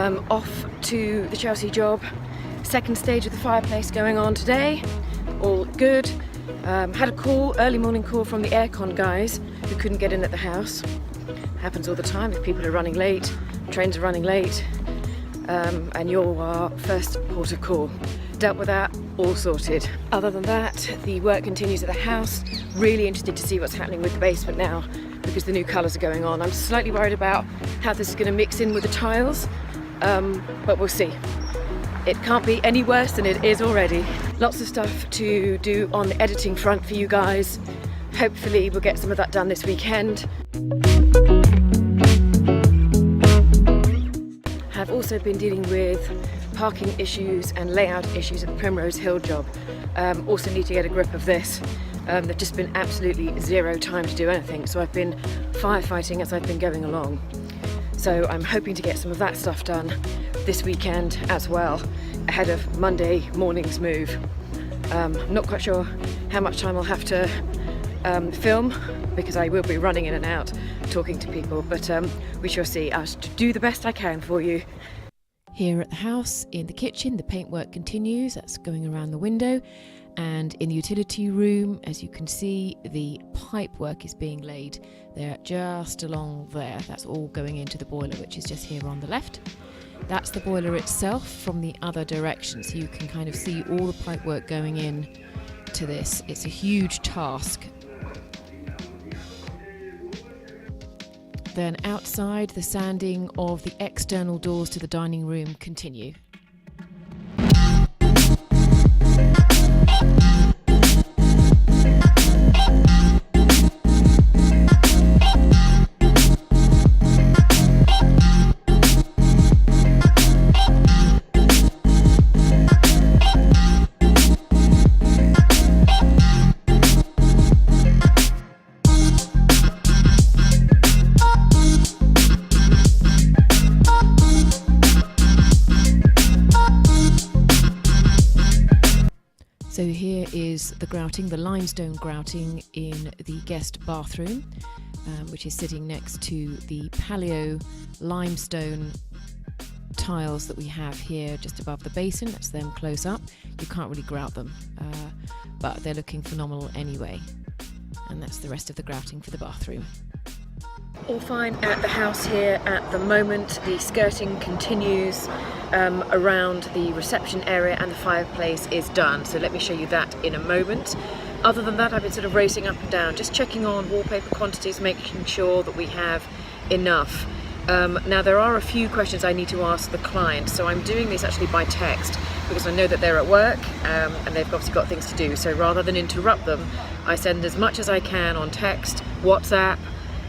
Off to the Chelsea job. Second stage of the fireplace going on today. All good. Had a call, early morning call from the aircon guys who couldn't get in at the house. Happens all the time if people are running late, trains are running late, and you're our first port of call. Dealt with that, all sorted. Other than that, the work continues at the house. Really interested to see what's happening with the basement now because the new colours are going on. I'm slightly worried about how this is going to mix in with the tiles, but we'll see. It can't be any worse than it is already. Lots of stuff to do on the editing front for you guys. Hopefully we'll get some of that done this weekend. I've also been dealing with parking issues and layout issues at the Primrose Hill job. Also need to get a grip of this. There's just been absolutely zero time to do anything, so I've been firefighting as I've been going along. So I'm hoping to get some of that stuff done this weekend as well, ahead of Monday morning's move. I'm not quite sure how much time I'll have to film, because I will be running in and out talking to people, but we shall see. I'll do the best I can for you. Here at the house, in the kitchen, the paintwork continues. That's going around the window. And in the utility room, as you can see, the pipe work is being laid there, just along there. That's all going into the boiler, which is just here on the left. That's the boiler itself from the other direction, so you can kind of see all the pipe work going in to this. It's a huge task. Then outside, the sanding of the external doors to the dining room continue. So here is the grouting, the limestone grouting in the guest bathroom, which is sitting next to the paleo limestone tiles that we have here just above the basin. That's them close up. You can't really grout them, but they're looking phenomenal anyway. And that's the rest of the grouting for the bathroom. All fine at the house here at the moment. The skirting continues around the reception area and the fireplace is done. So let me show you that in a moment. Other than that, I've been sort of racing up and down, just checking on wallpaper quantities, making sure that we have enough. Now there are a few questions I need to ask the client, so I'm doing this actually by text because I know that they're at work and they've obviously got things to do. So rather than interrupt them, I send as much as I can on text, WhatsApp,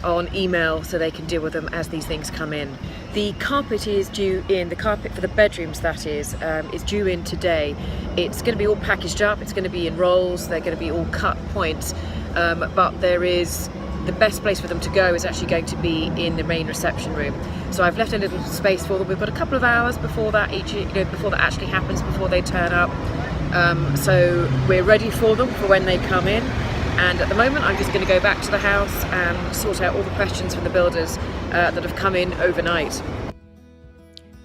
on email, so they can deal with them as these things come in. The carpet is due in, the carpet for the bedrooms that is due in today. It's going to be all packaged up, it's going to be in rolls, they're going to be all cut points, but there is, the best place for them to go is actually going to be in the main reception room. So I've left a little space for them. We've got a couple of hours before that before that actually happens, before they turn up. So we're ready for them for when they come in. And at the moment, I'm just going to go back to the house and sort out all the questions from the builders that have come in overnight.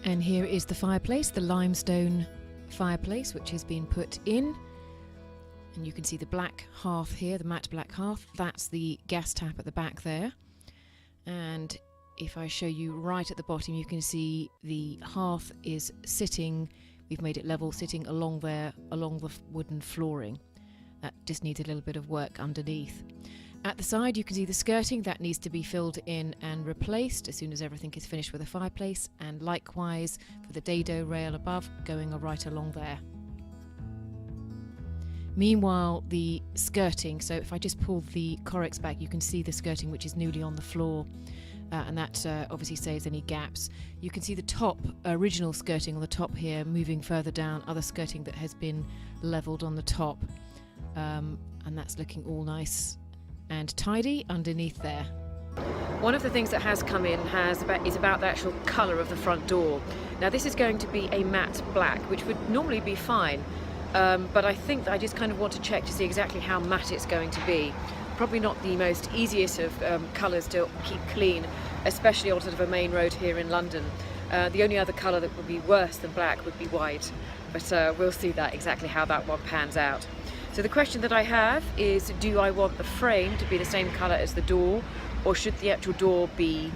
And here is the fireplace, the limestone fireplace, which has been put in. And you can see the black hearth here, the matte black hearth. That's the gas tap at the back there. And if I show you right at the bottom, you can see the hearth is sitting, we've made it level, sitting along there, along the wooden flooring. That just needs a little bit of work underneath. At the side you can see the skirting that needs to be filled in and replaced as soon as everything is finished with the fireplace, and likewise for the dado rail above, going right along there. Meanwhile, the skirting, so if I just pull the Corex back, you can see the skirting which is newly on the floor, and that obviously saves any gaps. You can see the top, original skirting on the top here, moving further down, other skirting that has been levelled on the top. And that's looking all nice and tidy underneath there. One of the things that has come in is about the actual colour of the front door. Now this is going to be a matte black, which would normally be fine, but I think that I just kind of want to check to see exactly how matte it's going to be. Probably not the most easiest of colours to keep clean, especially on sort of a main road here in London. The only other colour that would be worse than black would be white, but we'll see that exactly how that one pans out. So the question that I have is, do I want the frame to be the same colour as the door, or should the actual door be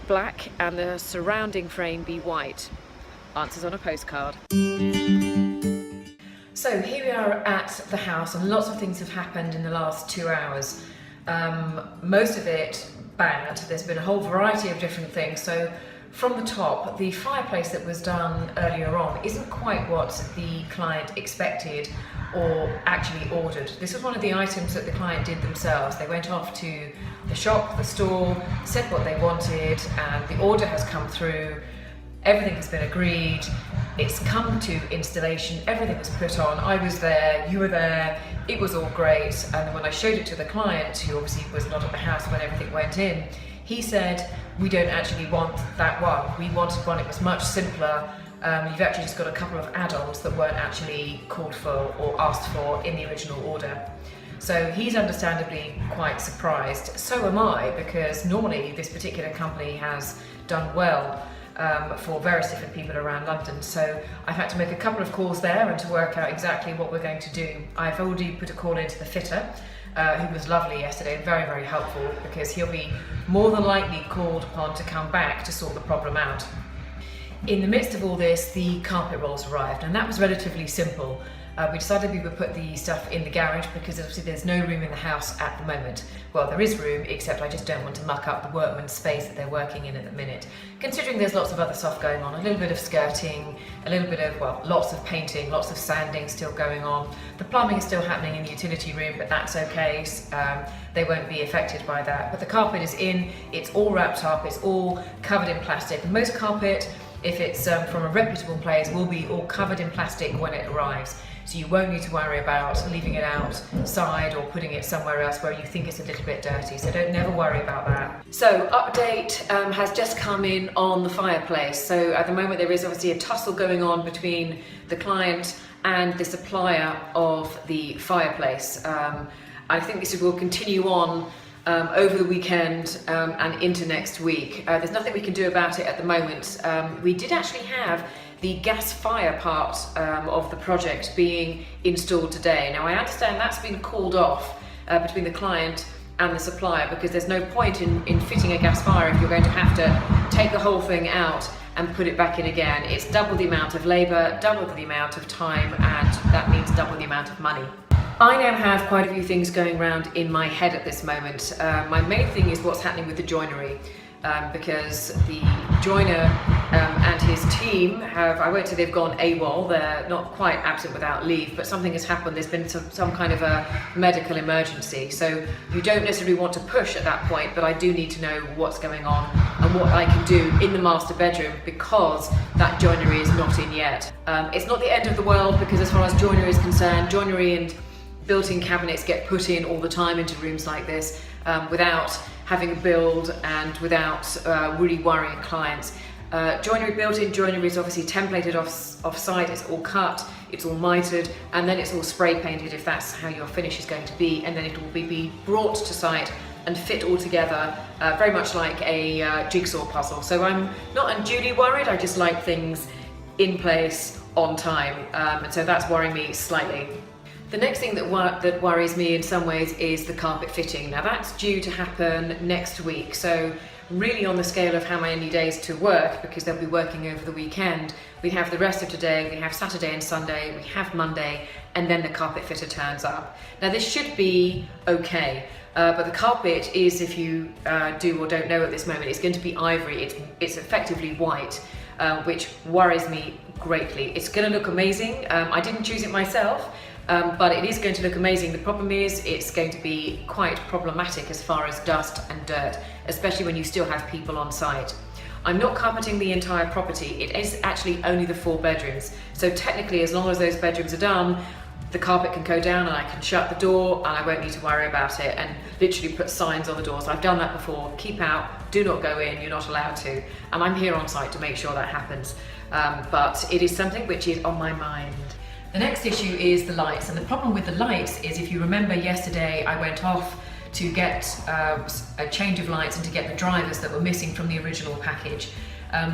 black and the surrounding frame be white? Answers on a postcard. So here we are at the house, and lots of things have happened in the last 2 hours. Most of it bad. There's been a whole variety of different things. So from the top, the fireplace that was done earlier on isn't quite what the client expected or actually ordered. This was one of the items that the client did themselves. They went off to the shop, the store, said what they wanted, and the order has come through. Everything has been agreed. It's come to installation. Everything was put on. I was there, you were there. It was all great. And then when I showed it to the client, who obviously was not at the house when everything went in, he said, we don't actually want that one. We wanted one, it was much simpler. You've actually just got a couple of add-ons that weren't actually called for or asked for in the original order. So he's understandably quite surprised. So am I, because normally this particular company has done well for various different people around London. So I've had to make a couple of calls there and to work out exactly what we're going to do. I've already put a call into the fitter, who was lovely yesterday and very, very helpful, because he'll be more than likely called upon to come back to sort the problem out. In the midst of all this, the carpet rolls arrived, and that was relatively simple. We decided we would put the stuff in the garage because obviously there's no room in the house at the moment. Well, there is room, except I just don't want to muck up the workman's space that they're working in at the minute. Considering there's lots of other stuff going on, a little bit of skirting, a little bit of, well, lots of painting, lots of sanding still going on. The plumbing is still happening in the utility room, but that's okay. They won't be affected by that. But the carpet is in, it's all wrapped up, it's all covered in plastic. And most carpet, if it's from a reputable place, will be all covered in plastic when it arrives. So you won't need to worry about leaving it outside or putting it somewhere else where you think it's a little bit dirty. So don't never worry about that. So update has just come in on the fireplace. So at the moment there is obviously a tussle going on between the client and the supplier of the fireplace. I think this will continue on over the weekend and into next week. There's nothing we can do about it at the moment. We did actually have the gas fire part of the project being installed today. Now I understand that's been called off between the client and the supplier, because there's no point in fitting a gas fire if you're going to have to take the whole thing out and put it back in again. It's double the amount of labour, double the amount of time, and that means double the amount of money. I now have quite a few things going around in my head at this moment. My main thing is what's happening with the joinery, because the joiner and his team have, I won't say they've gone AWOL, they're not quite absent without leave, but something has happened. There's been some kind of a medical emergency. So you don't necessarily want to push at that point, but I do need to know what's going on and what I can do in the master bedroom, because that joinery is not in yet. It's not the end of the world, because as far as joinery is concerned, joinery and built-in cabinets get put in all the time into rooms like this without having a build and without really worrying clients. Joinery, built-in joinery is obviously templated off-site, it's all cut, it's all mitered, and then it's all spray painted if that's how your finish is going to be, and then it will be brought to site and fit all together, very much like a jigsaw puzzle. So I'm not unduly worried, I just like things in place on time, and so that's worrying me slightly. The next thing that worries me in some ways is the carpet fitting. Now that's due to happen next week, so really on the scale of how many days to work, because they'll be working over the weekend, we have the rest of today, we have Saturday and Sunday, we have Monday, and then the carpet fitter turns up. Now this should be okay, but the carpet is, if you do or don't know at this moment, it's going to be ivory, it's effectively white, which worries me greatly. It's going to look amazing. I didn't choose it myself, but it is going to look amazing. The problem is it's going to be quite problematic as far as dust and dirt, especially when you still have people on site. I'm not carpeting the entire property. It is actually only the 4 bedrooms. So technically, as long as those bedrooms are done, the carpet can go down and I can shut the door and I won't need to worry about it, and literally put signs on the doors. I've done that before. Keep out, do not go in, you're not allowed to. And I'm here on site to make sure that happens. But it is something which is on my mind. The next issue is the lights, and the problem with the lights is, if you remember yesterday, I went off to get a change of lights and to get the drivers that were missing from the original package.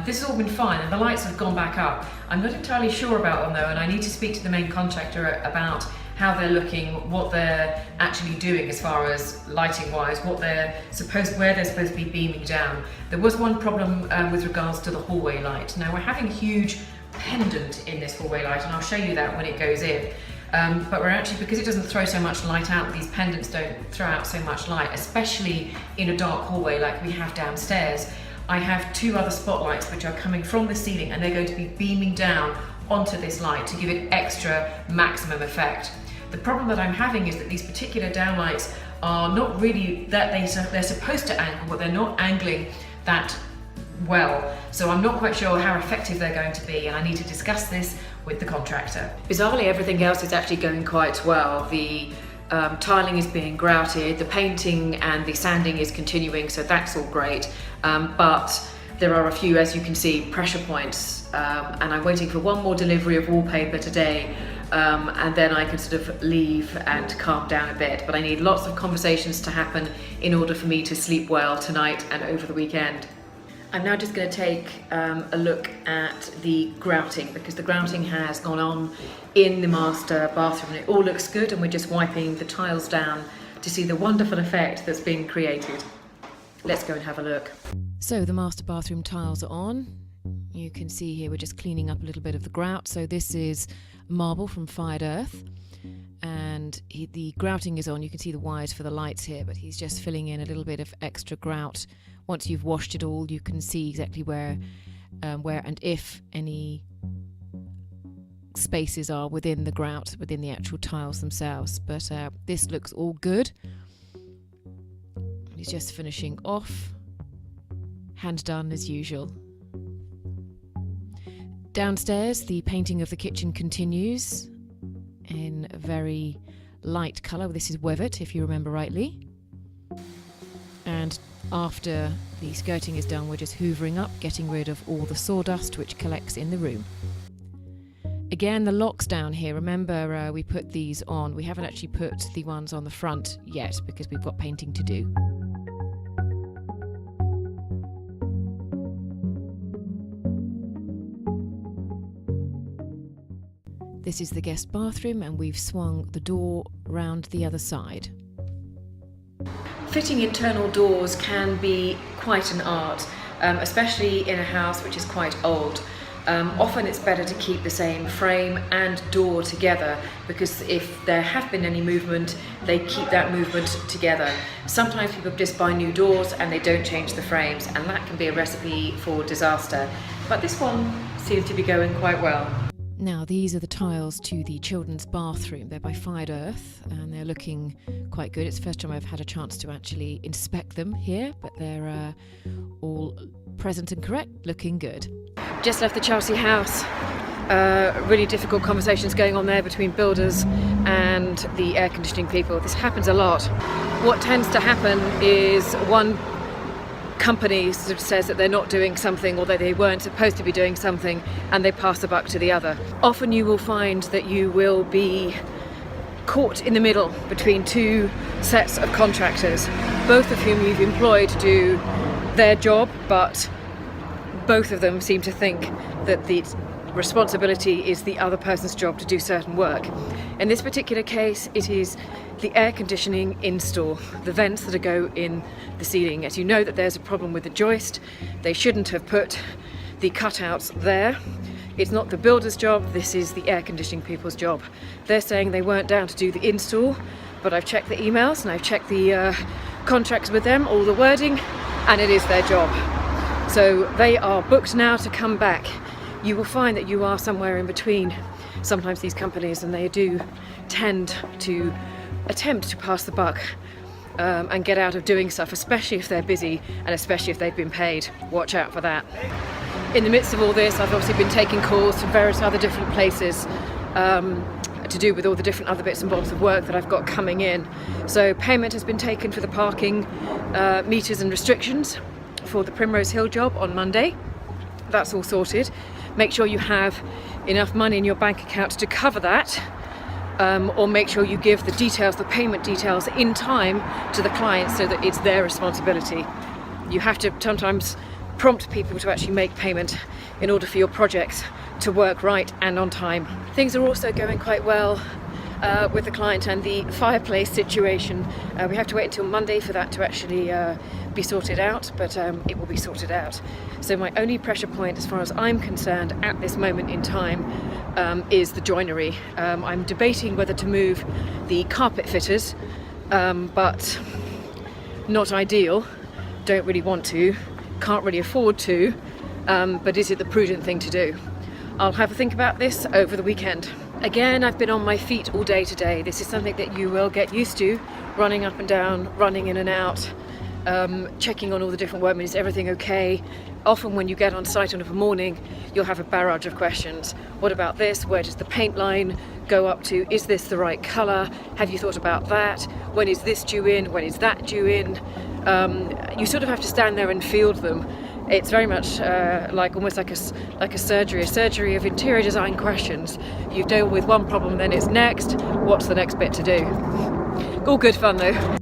This has all been fine, and the lights have gone back up. I'm not entirely sure about them though, and I need to speak to the main contractor about how they're looking, what they're actually doing as far as lighting wise, where they're supposed to be beaming down. There was one problem with regards to the hallway light. Now we're having a huge pendant in this hallway light, and I'll show you that when it goes in. But we're actually, because it doesn't throw so much light out, these pendants don't throw out so much light, especially in a dark hallway like we have downstairs. I have 2 other spotlights which are coming from the ceiling, and they're going to be beaming down onto this light to give it extra maximum effect. The problem that I'm having is that these particular downlights are not really that they're supposed to angle, but they're not angling that well. So I'm not quite sure how effective they're going to be, and I need to discuss this with the contractor. Bizarrely, everything else is actually going quite well. The tiling is being grouted, the painting and the sanding is continuing, so that's all great. But there are a few, as you can see, pressure points, and I'm waiting for one more delivery of wallpaper today, and then I can sort of leave and calm down a bit. But I need lots of conversations to happen in order for me to sleep well tonight and over the weekend. I'm now just going to take a look at the grouting, because the grouting has gone on in the master bathroom and it all looks good, and we're just wiping the tiles down to see the wonderful effect that's being created. Let's go and have a look. So the master bathroom tiles are on. You can see here we're just cleaning up a little bit of the grout. So this is marble from Fired Earth, and the grouting is on. You can see the wires for the lights here, but he's just filling in a little bit of extra grout. Once you've washed it all, you can see exactly where and if any spaces are within the grout, within the actual tiles themselves. But this looks all good. He's just finishing off. Hand done as usual. Downstairs, the painting of the kitchen continues in a very light colour. This is Wevet, if you remember rightly. And after the skirting is done, we're just hoovering up, getting rid of all the sawdust which collects in the room. Again, the locks down here, remember we put these on. We haven't actually put the ones on the front yet because we've got painting to do. This is the guest bathroom, and we've swung the door round the other side. Fitting internal doors can be quite an art, especially in a house which is quite old. Often it's better to keep the same frame and door together, because if there have been any movement, they keep that movement together. Sometimes people just buy new doors and they don't change the frames, and that can be a recipe for disaster. But this one seems to be going quite well. Now these are the tiles to the children's bathroom. They're by Fired Earth and they're looking quite good. It's the first time I've had a chance to actually inspect them here, but they're all present and correct, looking good. Just left the Chelsea house. Really difficult conversations going on there between builders and the air conditioning people. This happens a lot. What tends to happen is one company sort of says that they're not doing something, or that they weren't supposed to be doing something, and they pass the buck to the other. Often you will find that you will be caught in the middle between 2 sets of contractors, both of whom you've employed to do their job, but both of them seem to think that the responsibility is the other person's job to do certain work. In this particular case, it is the air conditioning install, the vents that go in the ceiling. As you know that there's a problem with the joist, they shouldn't have put the cutouts there. It's not the builder's job, this is the air conditioning people's job. They're saying they weren't down to do the install, but I've checked the emails and I've checked the contracts with them, all the wording, and it is their job. So they are booked now to come back. You will find that you are somewhere in between sometimes these companies, and they do tend to attempt to pass the buck and get out of doing stuff, especially if they're busy and especially if they've been paid. Watch out for that. In the midst of all this, I've obviously been taking calls from various other different places to do with all the different other bits and bobs of work that I've got coming in. So payment has been taken for the parking meters and restrictions for the Primrose Hill job on Monday. That's all sorted. Make sure you have enough money in your bank account to cover that, or make sure you give the details, the payment details, in time to the client so that it's their responsibility. You have to sometimes prompt people to actually make payment in order for your projects to work right and on time. Things are also going quite well with the client and the fireplace situation. We have to wait until Monday for that to actually be sorted out, but it will be sorted out. So my only pressure point as far as I'm concerned at this moment in time is the joinery. I'm debating whether to move the carpet fitters, but not ideal, don't really want to, can't really afford to, but is it the prudent thing to do? I'll have a think about this over the weekend. Again, I've been on my feet all day today. This is something that you will get used to, running up and down, running in and out, checking on all the different workmen, is everything okay? Often when you get on site on a morning, you'll have a barrage of questions. What about this? Where does the paint line go up to? Is this the right colour? Have you thought about that? When is this due in? When is that due in? You sort of have to stand there and field them. It's very much almost like a surgery of interior design questions. You deal with one problem, then it's next. What's the next bit to do? All good fun though.